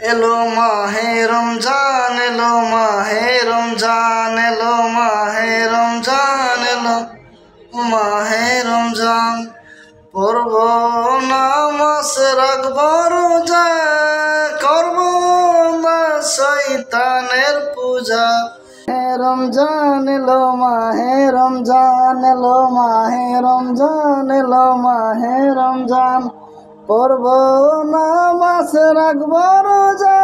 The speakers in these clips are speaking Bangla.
এলো মাহে রমজান, এলো মাহে রমজান, এলো মাহে রমজান, এলো মাহে রমজান। পড়ব নামাজ, রাখব রোজা, করব না শয়তানের পূজা। রমজান এলো মাহে রমজান, এলো মাহে রমজান, এলো মাহে রমজান। করব নামাজ, রাখব রোজা,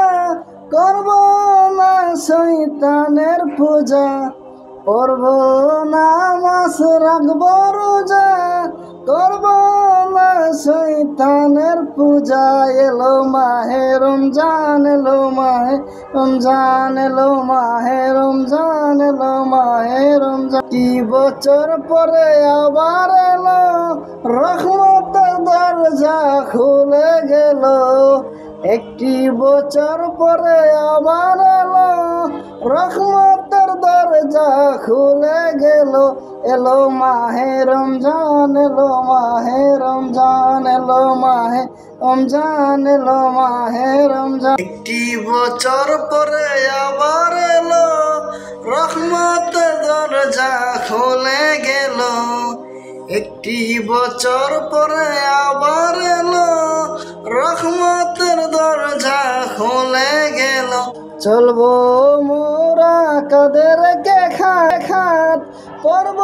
করব না শয়তানের পূজা। করব নামাজ, রাখব রোজা, করব না শয়তানের পূজা। এলো মাহে রমজান, এলো মাহে রমজান, এলো মাহে রমজান, এলো মাহে রমজান। কি বছর পরে আবার এলো, রহমতের দরজা খুলে গেল। একটি বছর পরে আবার এলো, রহমতের দরজা খুলে গেল। এলো মাহে রমজান, এলো মাহে রমজান, এলো মাহে রমজান, এলো মাহে রমজান। একটি বছর পরে আবার এলো, রহমতের দরজা খুলে গেল। একটি বছর পরে আবার এলো, রহমতের দরজা খুলে গেল। চলবো মোরা কাদেরকে খাত, পড়ব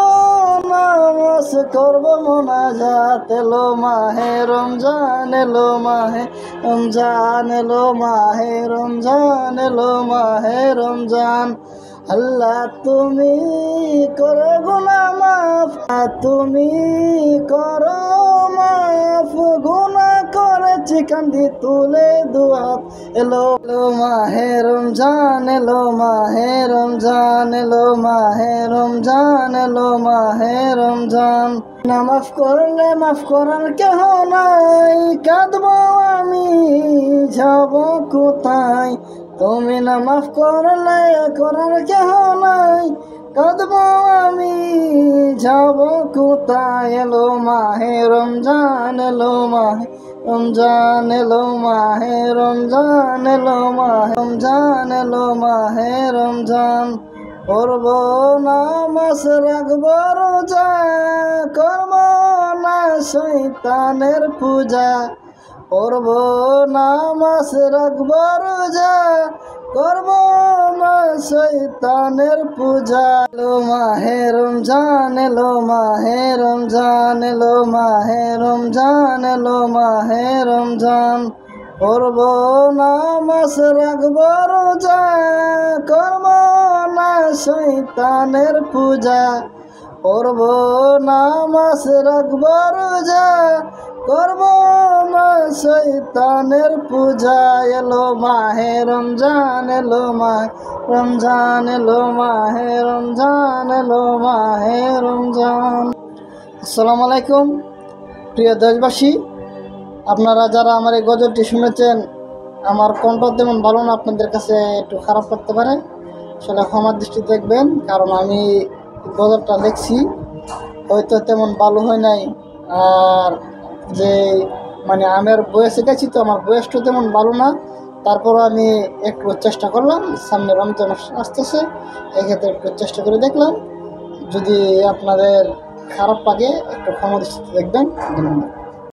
নামাজ, করব মোনাজাত। এলো মাহে রমজান, এলো মাহে রমজান, এলো মাহে রমজান, এলো মাহে রমজান। আল্লাহ তুমি করো গুনাহ মাফ, তুমি করো মাফ, গুনাহ করেছি কান্দি তুলে দুয়াত। এলো মাহে রমজান, এলো মাহে রমজান, এলো মাহে রমজান, এলো মাহে রমজান। না মাফ করলে মাফ করার কেহ নাই, কাঁদবো আমি যাব কোথায়। তুমি না মাফ করলে করার কেহ নাই, কাঁদবো আমি যাব কোথায়। এলো মাহে রমজান, এলো মাহে রমজান, এলো মাহে রমজান, এলো মাহে রমজান, এলো মাহে রমজান। করব নামাজ, রাখব রোজা, করব না শয়তানের পূজা। করব নামাজ, রাখব রোজা, করব না শয়তানের পূজা। এলো মাহে রমজান, এলো মাহে রমজান, এলো মাহে রমজান, এলো মাহে রমজান। করব নামাজ, রাখব রোজা, করব না শয়তানের পূজা। করব নামাজ, রাখব রোজা, করব না শয়তানের পূজা। এলো মাহে রমজান, এলো মাহে রমজান, এলো মাহে রমজান, এলো মাহে রমজান। আসসালামু আলাইকুম প্রিয় দেশবাসী, আপনারা যারা আমার এই গজলটি শুনেছেন, আমার কণ্ঠ তেমন ভালো না, আপনাদের কাছে একটু খারাপ লাগতে পারে, আসলে ক্ষমার দৃষ্টি দেখবেন। কারণ আমি গজলটা লিখছি হয়তো তেমন ভালো হয় নাই, আর যে মানে আমার বয়সে গেছি তো আমার বয়সটা তেমন ভালো না। তারপর আমি একটু চেষ্টা করলাম, সামনে রমজান আসতেছে, এক্ষেত্রে একটু চেষ্টা করে দেখলাম। যদি আপনাদের খারাপ লাগে একটু ক্ষমা দৃষ্টিতে দেখবেন। ধন্যবাদ।